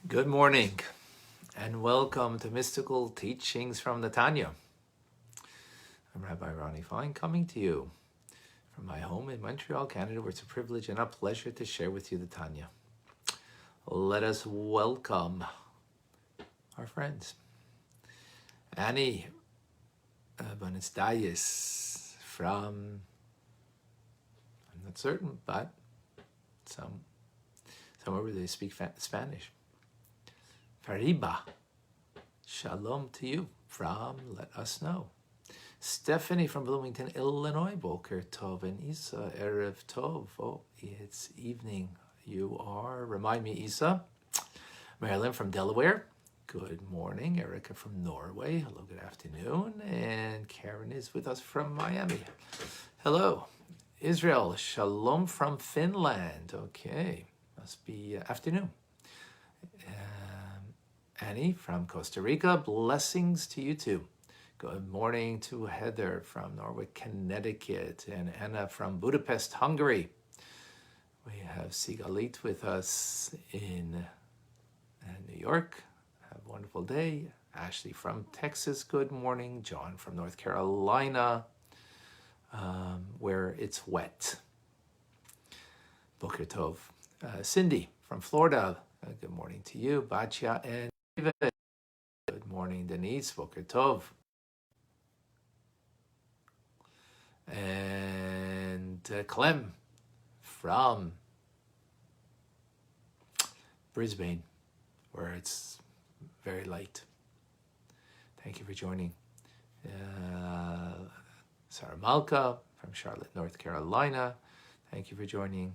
Good morning and welcome to Mystical Teachings from the Tanya. I'm Rabbi Ronnie Fine coming to you from my home in Montreal, Canada, where it's a privilege and a pleasure to share with you the Tanya. Let us welcome our friends. Annie Bonestayes from, I'm not certain, but somewhere where they speak Spanish. Fariba, shalom to you from Let Us Know. Stephanie from Bloomington, Illinois, Boker Tov, and Isa, Erev Tov. Oh, it's evening. You are, remind me, Isa. Marilyn from Delaware, good morning. Erica from Norway, hello, good afternoon. And Karen is with us from Miami. Hello. Israel, shalom from Finland. Okay, must be afternoon. Annie from Costa Rica, blessings to you too. Good morning to Heather from Norwich, Connecticut, and Anna from Budapest, Hungary. We have Sigalit with us in New York. Have a wonderful day. Ashley from Texas, good morning. John from North Carolina, where it's wet. Boker Tov. Cindy from Florida, good morning to you. Batya and David. Good morning, Denise. Boker Tov. And Clem from Brisbane, where it's very light. Thank you for joining. Sarah Malka from Charlotte, North Carolina. Thank you for joining.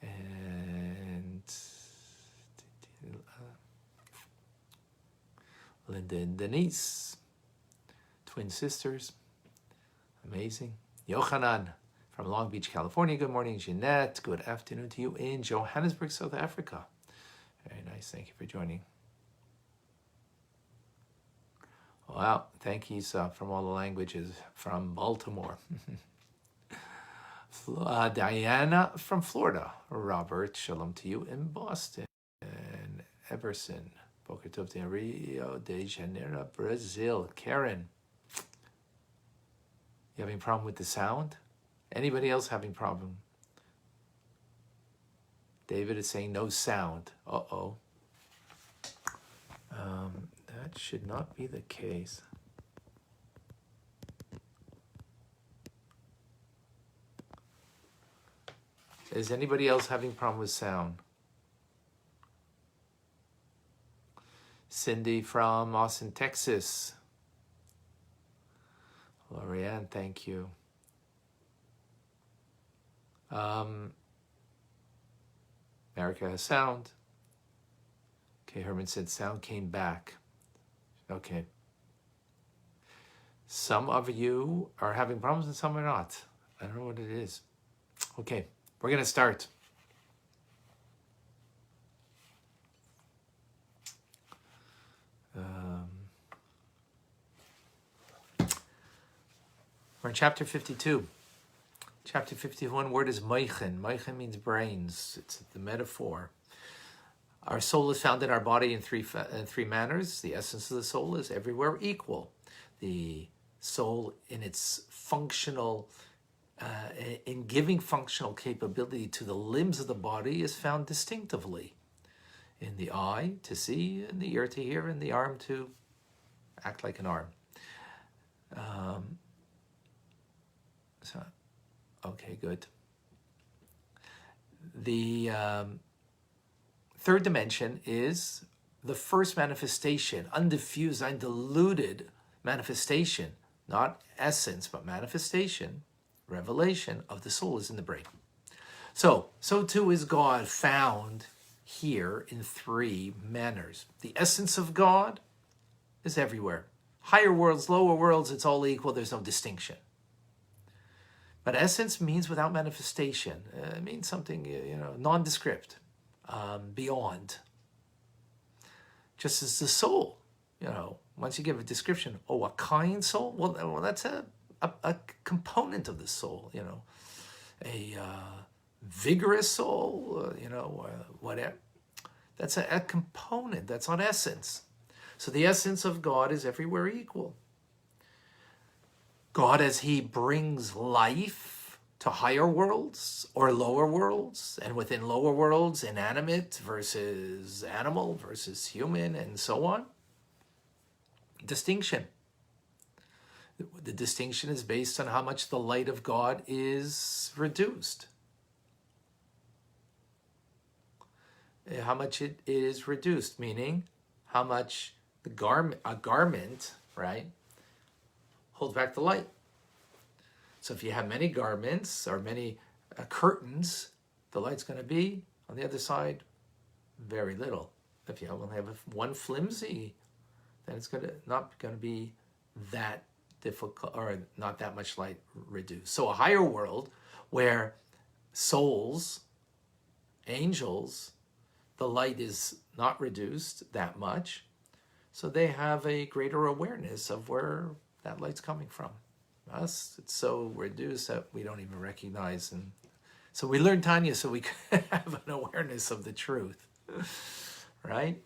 And Linda and Denise, twin sisters. Amazing. Yochanan from Long Beach, California. Good morning, Jeanette. Good afternoon to you in Johannesburg, South Africa. Very nice. Thank you for joining. Wow. Thank you, Isa, from all the languages from Baltimore. Diana from Florida. Robert, shalom to you in Boston. And Everson, Boker Tov de Rio de Janeiro, Brazil. Karen, you having a problem with the sound? Anybody else having a problem? David is saying no sound. Uh-oh. That should not be the case. Is anybody else having a problem with sound? Cindy from Austin, Texas. Lorianne, thank you. America has sound. Okay, Herman said sound came back. Okay. Some of you are having problems and some are not. I don't know what it is. Okay, we're going to start. We're in chapter 52. Chapter 51 word is Meichen. Meichen means brains. It's the metaphor. Our soul is found in our body in three manners. The essence of the soul is everywhere equal. The soul in its functional, in giving functional capability to the limbs of the body is found distinctively. In the eye to see, in the ear to hear, and the arm to act like an arm. Okay, good. The third dimension is the first manifestation, undiffused, undiluted manifestation, not essence, but manifestation, revelation of the soul is in the brain. So too is God found here in three manners. The essence of God is everywhere. Higher worlds, lower worlds, it's all equal, there's no distinction. But essence means without manifestation. It means something, nondescript, beyond. Just as the soul, once you give a description, a kind soul, well that's a component of the soul, a vigorous soul, whatever. That's a component. That's not essence. So the essence of God is everywhere equal. God, as he brings life to higher worlds or lower worlds, and within lower worlds, inanimate versus animal versus human, and so on. Distinction. The distinction is based on how much the light of God is reduced. How much it is reduced, meaning how much a garment, right, holds back the light. So if you have many garments or many curtains, the light's going to be on the other side very little. If you only have one flimsy, then it's not going to be that difficult, or not that much light reduced. So a higher world where souls, angels, the light is not reduced that much, so they have a greater awareness of where that light's coming from. Us, it's so reduced that we don't even recognize. And so we learn Tanya so we can have an awareness of the truth, right?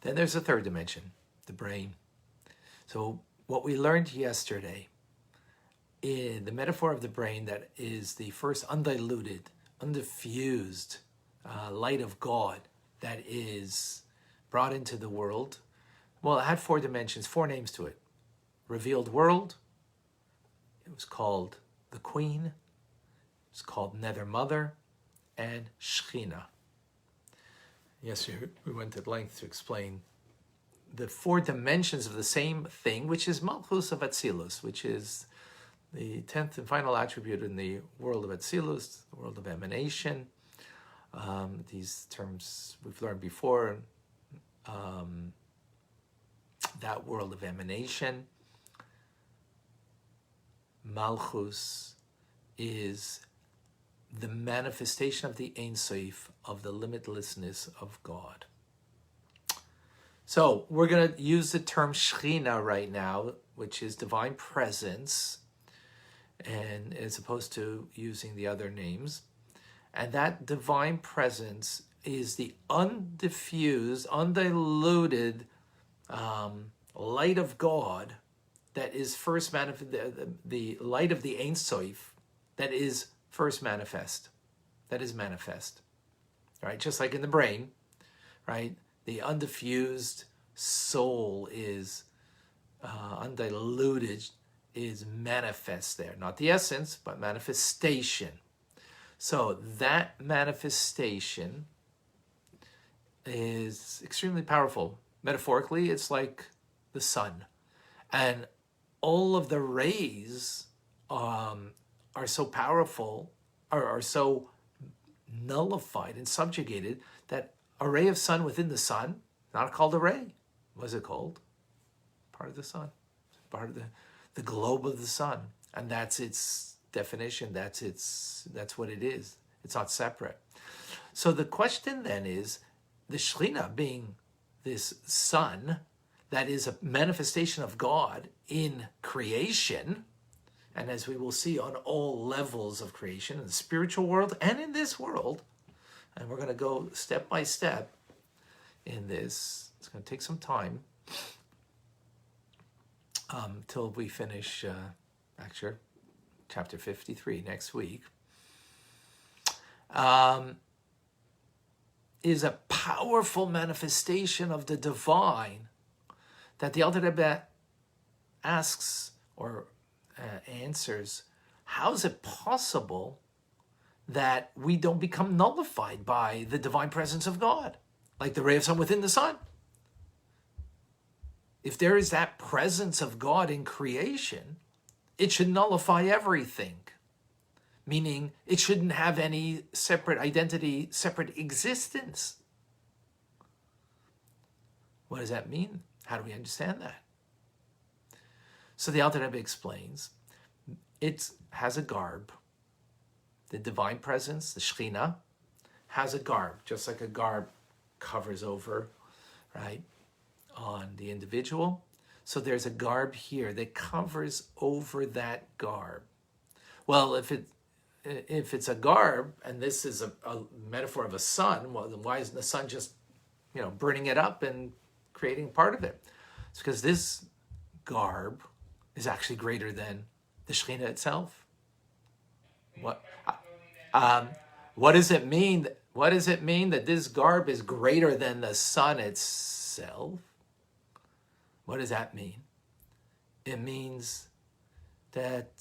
Then there's a third dimension, the brain. So what we learned yesterday, in the metaphor of the brain, that is the first undiluted, undiffused light of God that is brought into the world. Well, it had 4 dimensions, 4 names to it. Revealed world, it was called the Queen, it was called Nether Mother, and Shechinah. Yesterday we went at length to explain the 4 dimensions of the same thing, which is Malchus of Atzilus, which is the 10th and final attribute in the world of Atzilus, the world of emanation. These terms we've learned before. That world of emanation. Malchus is the manifestation of the Ein Sof, of the limitlessness of God. So we're going to use the term Shechinah right now, which is divine presence, and as opposed to using the other names. And that divine presence is the undiffused, undiluted light of God that is first manifest, the light of the Ein Sof that is first manifest, that is manifest, right? Just like in the brain, right? The undiffused soul is undiluted, is manifest there. Not the essence, but manifestation. So that manifestation is extremely powerful. Metaphorically, it's like the sun. And all of the rays are so powerful, are so nullified and subjugated, that a ray of sun within the sun, not called a ray. What is it called? Part of the sun. Part of the globe of the sun. And that's its definition. That's what it is. It's not separate. So the question then is, the Shechinah being this sun that is a manifestation of God in creation, and as we will see on all levels of creation, in the spiritual world and in this world, and we're going to go step by step in this. It's going to take some time till we finish actually chapter 53 next week, is a powerful manifestation of the divine that the Alter Rebbe asks or answers. How is it possible that we don't become nullified by the divine presence of God, like the ray of sun within the sun? If there is that presence of God in creation, it should nullify everything, meaning it shouldn't have any separate identity, separate existence. What does that mean? How do we understand that? So the Alter Rebbe explains, it has a garb. The divine presence, the Shechinah, has a garb, just like a garb covers over, right, on the individual. So there's a garb here that covers over that garb. Well, if it if it's a garb, and this is a metaphor of a sun, well, then why isn't the sun just, burning it up and creating part of it? It's because this garb is actually greater than the Shechinah itself. What? What does it mean? What does it mean that this garb is greater than the sun itself? What does that mean? It means that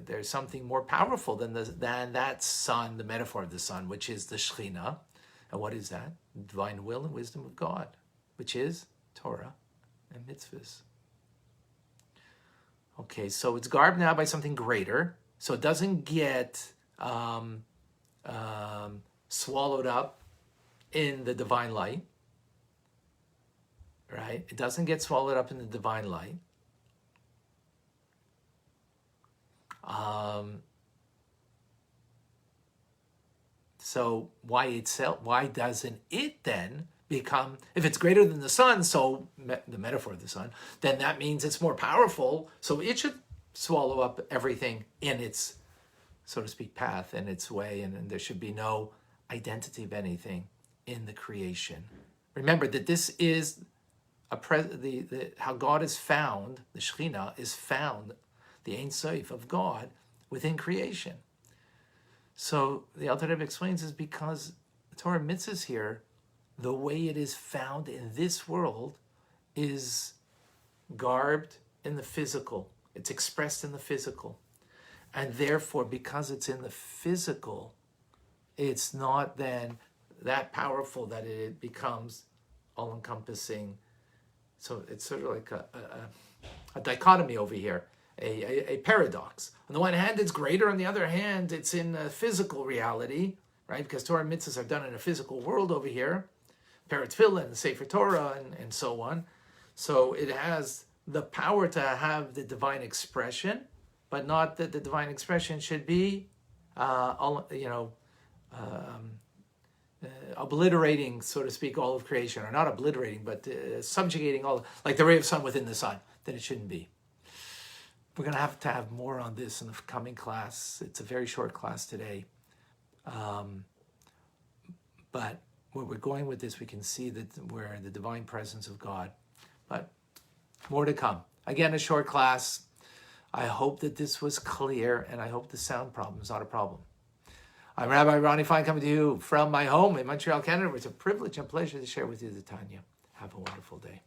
there's something more powerful than that sun, the metaphor of the sun, which is the Shechinah. And what is that? Divine will and wisdom of God, which is Torah and mitzvahs. Okay, so it's garbed now by something greater, so it doesn't get swallowed up in the divine light, right? It doesn't get swallowed up in the divine light. So why doesn't it then become, if it's greater than the sun, so the metaphor of the sun, then that means it's more powerful, so it should swallow up everything in its, so to speak, path and its way, and there should be no identity of anything in the creation. Remember that this is how God is found, the Shechinah is found, the Ein Sof of God within creation. So the Alter Rebbe explains is because the Torah mitzvahs here, the way it is found in this world is garbed in the physical. It's expressed in the physical. And therefore, because it's in the physical, it's not then that powerful that it becomes all-encompassing. So it's sort of like a dichotomy over here, a paradox. On the one hand, it's greater. On the other hand, it's in a physical reality, right? Because Torah mitzvahs are done in a physical world over here. Parat Tefillin, Sefer Torah, and so on. So it has the power to have the divine expression, but not that the divine expression should be, obliterating, so to speak, all of creation, or not obliterating, but subjugating all, like the ray of sun within the sun. Then it shouldn't be. We're going to have more on this in the coming class. It's a very short class today. But where we're going with this, we can see that we're in the divine presence of God. But more to come. Again, a short class. I hope that this was clear, and I hope the sound problem is not a problem. I'm Rabbi Ronnie Fine, coming to you from my home in Montreal, Canada. It's a privilege and pleasure to share with you the Tanya. Have a wonderful day.